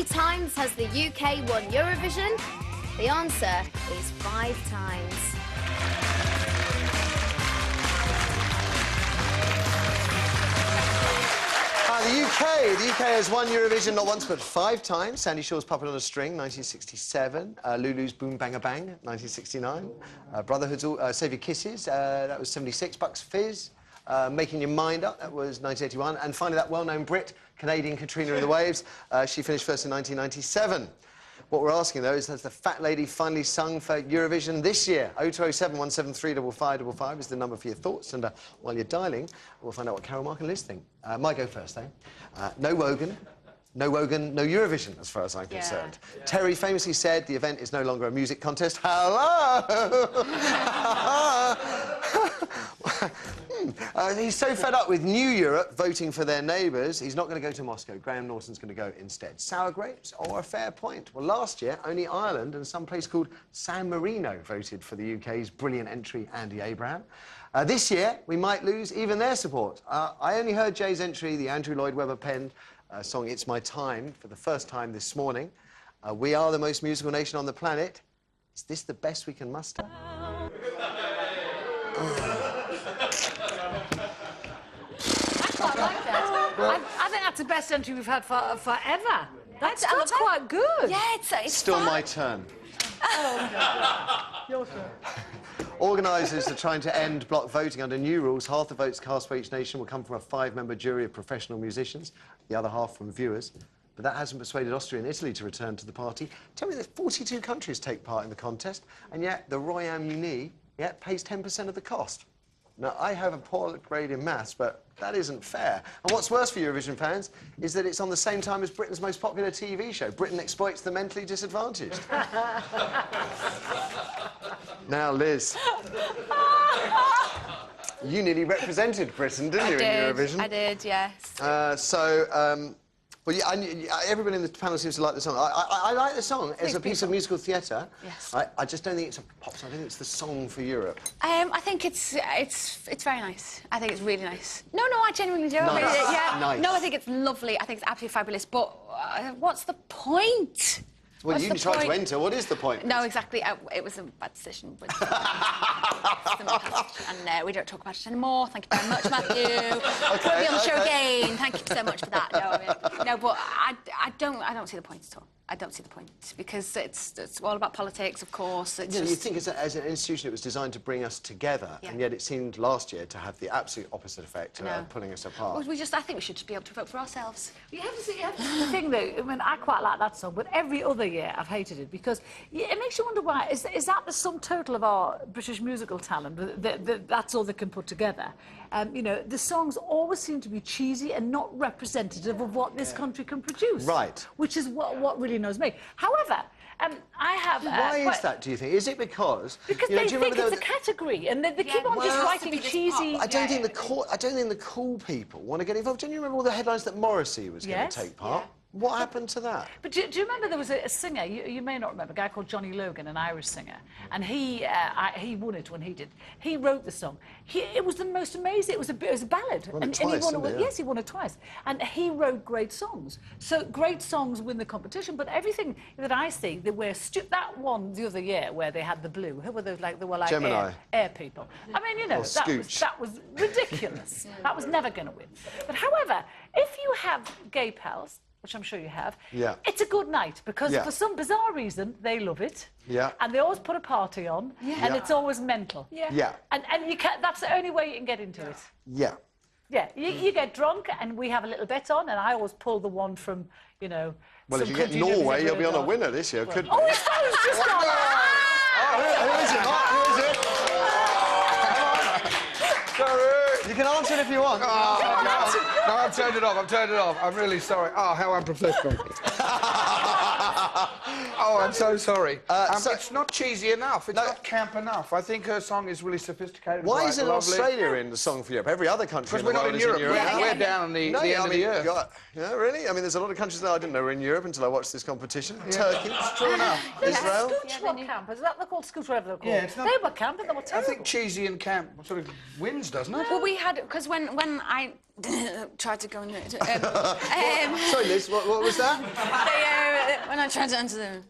many times has the UK won Eurovision? The answer is 5 times. The UK has won Eurovision not once but 5 times. Sandy Shaw's Puppet on a String, 1967. Lulu's Boom Banga Bang, 1969. Brotherhood's Save Your Kisses, that was 76. Bucks Fizz, Making Your Mind Up, that was 1981. And finally, that well-known Brit, Canadian Katrina and the Waves, she finished first in 1997. What we're asking, though, is has the Fat Lady finally sung for Eurovision this year? 0207 173 5555 is the number for your thoughts. And while you're dialing, we'll find out what Carol, Mark and Liz think. Might go first, though. No Wogan, no Eurovision, as far as I'm concerned. Terry famously said the event is no longer a music contest. Hello! He's so fed up with New Europe voting for their neighbours, he's not going to go to Moscow. Graham Norton's going to go instead. Sour grapes or a fair point? Well, last year, only Ireland and some place called San Marino voted for the UK's brilliant entry, Andy Abraham. This year, we might lose even their support. I only heard Jay's entry, the Andrew Lloyd Webber penned song It's My Time, for the first time this morning. We are the most musical nation on the planet. Is this the best we can muster? I like that. I think that's the best entry we've had forever. That's quite good. Yeah, it's still fun. my turn. Oh, your turn. Organisers are trying to end block voting under new rules. Half the votes cast by each nation will come from a 5-member jury of professional musicians, the other half from viewers. But that hasn't persuaded Austria and Italy to return to the party. Tell me that 42 countries take part in the contest, and yet the Royaume-Uni pays 10% of the cost. Now, I have a poor grade in maths, but that isn't fair. And what's worse for Eurovision fans is that it's on the same time as Britain's most popular TV show. Britain exploits the mentally disadvantaged. Now, Liz. You nearly represented Britain, didn't you, in Eurovision? I did, yes. Well, everybody in the panel seems to like the song. I like the song as a piece of musical theatre. Yes. I just don't think it's a pop song. I think it's the song for Europe. I think it's very nice. I think it's really nice. No, I genuinely do. Nice. Yeah. Nice. No, I think it's lovely. I think it's absolutely fabulous. But what's the point? Well, you tried to enter. What is the point? No, exactly. It was a bad decision. With and we don't talk about it anymore. Thank you very much, Matthew. We'll be on the show again. Thank you so much for that. No, but I don't see the point at all. I don't see the point because it's all about politics, of course. It's you think as an institution it was designed to bring us together, and yet it seemed last year to have the absolute opposite effect, pulling us apart. Well, I think we should just be able to vote for ourselves. You have to see the thing, though. I mean, I quite like that song, but every other year I've hated it because it makes you wonder why. Is that the sum total of our British musical talent? That's all they can put together. You know, the songs always seem to be cheesy and not representative of what this country can produce. Right. Which is what really annoys me. However, I have... Why is that, do you think? Is it because... Because they think it's a category, and they keep on just writing cheesy... I don't think the cool people want to get involved. Don't you remember all the headlines that Morrissey was going to take part? What happened to that? But do you remember there was a singer, you may not remember, a guy called Johnny Logan, an Irish singer, and he won it when he did. He wrote the song. It was the most amazing, it was a ballad. And he won it. Yes, he won it twice. And he wrote great songs. So great songs win the competition, but everything that I see, they wear that one the other year where they had the blue. Who were those, like, they were like air people. I mean, you know, that was ridiculous. That was never going to win. But however, if you have gay pals, which I'm sure you have, it's a good night because for some bizarre reason they love it. Yeah. And they always put a party on, and it's always mental. And you can that's the only way you can get into it. Yeah. You get drunk, and we have a little bet on, and I always pull the one from, you know. Well, if you get Norway, you'll be on a winner this year, couldn't you? Oh, it's just on. Who is it, Mark? Who is it? Sorry. You can answer it if you want. No, I've turned it off. I'm really sorry. Oh, how unprofessional. Oh, I'm so sorry. So- It's not cheesy enough. It's not camp enough. I think her song is really sophisticated. Why quite isn't lovely. Australia in the Song for Europe? Every other country Because we're not in Europe. We're down on the No, end I of mean, the earth. yeah, really? I mean, there's a lot of countries that I didn't know were in Europe until I watched this competition. Turkey, It's true enough. Israel. Scooch were campers. Is that they're called Scooch, whatever they're called? Yeah, it's not- They were camping. They were I terrible. think cheesy and camp sort of wins, doesn't it? Well, we had because when I tried to go in there. Sorry, Liz, what was that? When I tried to enter them,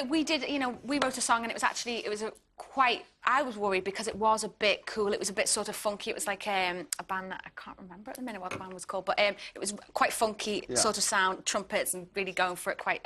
we did, you know, we wrote a song and it was a quite. I was worried because it was a bit cool. It was a bit sort of funky. It was like a band that I can't remember at the minute what the band was called, but it was quite funky sort of sound, trumpets, and really going for it quite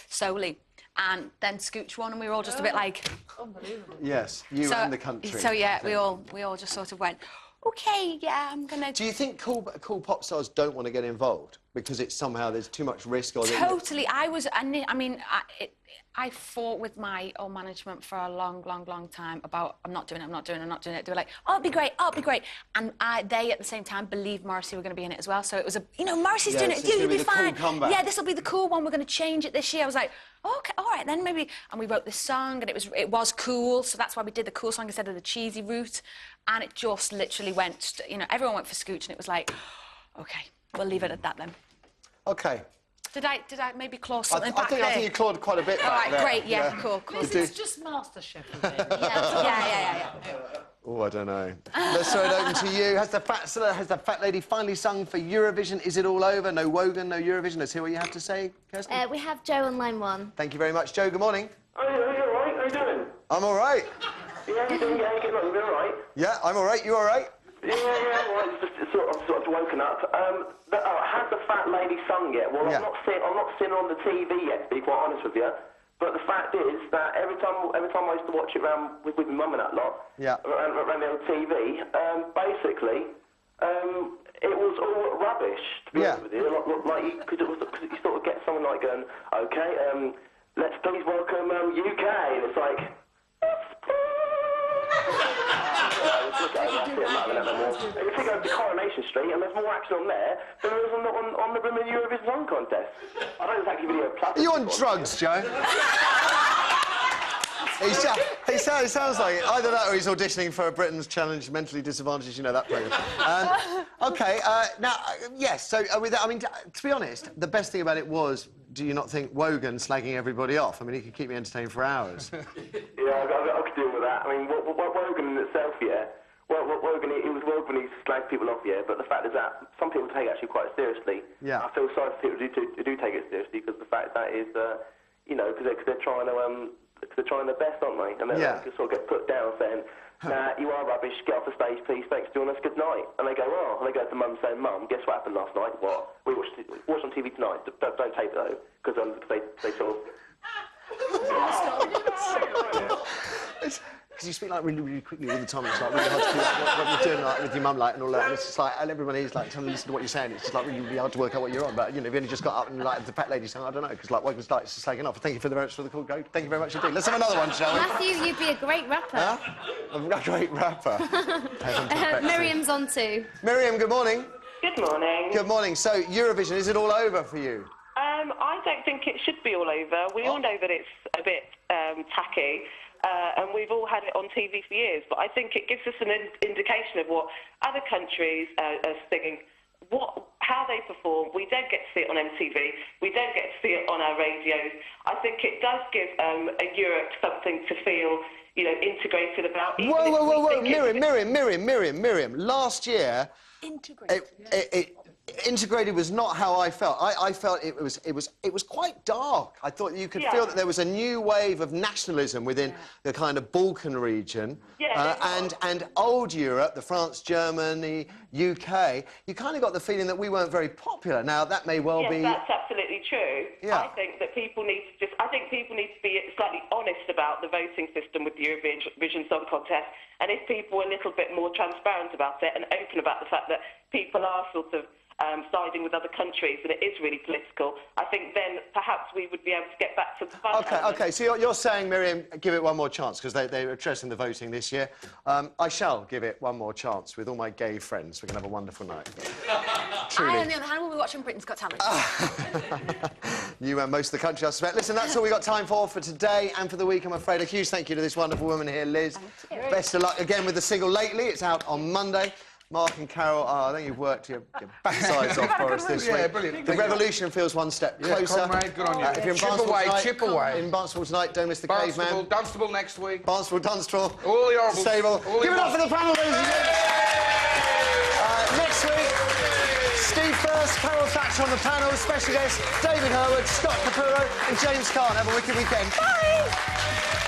solely. And then Scooch won, and we were all just a bit like. Unbelievable. Yes, you and the country. So yeah, we all just sort of went. Okay, yeah, I'm gonna. Do you think cool pop stars don't want to get involved because it's somehow there's too much risk? Or Totally. I fought with my old management for a long time about I'm not doing it. They were like, oh, it'll be great. And they at the same time believed Morrissey were going to be in it as well. So it was Morrissey's doing it. so it's You'll gonna be be the fine. cool comeback. Yeah, this will be the cool one. We're going to change it this year. I was like, okay, all right then maybe. And we wrote this song, and it was cool. So that's why we did the cool song instead of the cheesy route. And it just literally went. Everyone went for Scooch, and it was like, okay, we'll leave it at that then. Okay. Did I maybe claw something back there? I think you clawed quite a bit back All right, there. great, yeah, cool. This is just MasterChef. Yeah. Oh, I don't know. Let's throw it open to you. Has the fat lady finally sung for Eurovision? Is it all over? No Wogan, no Eurovision. Let's hear what you have to say, Kirsten. We have Joe on line 1. Thank you very much, Joe. Good morning. Oh, yeah, you all right? How you doing? I'm all right. Yeah, you doing? Yeah, you getting on? You been all right? Yeah, I'm all right. You all right? Yeah, well, it's sort of woken up. Has the fat lady sung yet? Well, Yeah. I'm not seeing her on the TV yet, to be quite honest with you. But the fact is that every time I used to watch it around with my mum and that lot, around the old TV, basically, it was all rubbish, to be honest with you. Because you sort of get someone like going, okay, let's please welcome UK, and it's like. If you go to Coronation Street and there's more action on there than there is on the Women Eurovision Song Contest. I don't exactly video plus. Are you on drugs, Joe? He sounds like it. Either that or he's auditioning for Britain's Challenge Mentally Disadvantaged, that programme. OK, now, yes, so to be honest, the best thing about it was, do you not think Wogan slagging everybody off? I mean, he could keep me entertained for hours. Yeah, I could deal with that. I mean, Wogan in itself, yeah. Wogan, it was Wogan who slagged people off, yeah, but the fact is that some people take it actually quite seriously. Yeah. I feel sorry for people who do take it seriously, because the fact that is, because they're trying to... Because they're trying their best, aren't they? And then they sort of get put down saying, nah, you are rubbish, get off the stage, please, thanks for doing us, good night. And they go, oh, and they go to mum saying, mum, guess what happened last night? What? We watched on TV tonight. Don't tape it, though, because they sort of... Because you speak, really quickly all the time. It's, really hard to do what you're doing, with your mum, and all that. And it's just and everybody is, trying to listen to what you're saying. It's just, really hard to work out what you're on. But, if you only just got up and, the fat lady song, I don't know, because, Wogan starts slagging off. Thank you very much for the call, Go. Thank you very much indeed. Let's have another one, shall we? Matthew, you'd be a great rapper. Huh? I'm a great rapper. Miriam's on too. Miriam, good morning. Good morning. Good morning. So, Eurovision, is it all over for you? I don't think it should be all over. We all know that it's a bit tacky. And we've all had it on TV for years, but I think it gives us an indication of what other countries are singing, how they perform. We don't get to see it on MTV. We don't get to see it on our radios. I think it does give Europe something to feel, integrated about. Whoa! Miriam. Last year, integrated was not how I felt. I felt it was quite dark. I thought you could feel that there was a new wave of nationalism within the kind of Balkan region. And old Europe, the France, Germany, UK, you kind of got the feeling that we weren't very popular. Now, that may well be... Yes, that's absolutely true. Yeah. I think that people need to be slightly honest about the voting system with the Eurovision Song Contest. And if people were a little bit more transparent about it and open about the fact that people are sort of siding with other countries and it is really political, I think then perhaps we would be able to get back to the fun. OK, so you're saying, Miriam, give it one more chance, because they're addressing the voting this year. I shall give it one more chance with all my gay friends. We can have a wonderful night. Truly. I, on the other hand, will be watching Britain's Got Talent. You and most of the country, I suspect. Listen, that's all we got time for today and for the week, I'm afraid. A huge thank you to this wonderful woman here, Liz. Best of luck again with the single Lately. It's out on Monday. Mark and Carol, I think you've worked your backsides off for us this week. Yeah, brilliant. The revolution feels one step closer. Comrade, good on you. If you're in Chip Barnstable away, tonight, chip away. In Barnstable tonight, don't miss the Caveman. Dunstable next week. Barnstable, Dunstable. All the horribles. Stable. All Give it up the for the panel, ladies and gentlemen. Next week, Steve First, Carol Thatcher on the panel, special guests David Herwood, Scott Capurro and James Caan. Have a wicked weekend. Bye!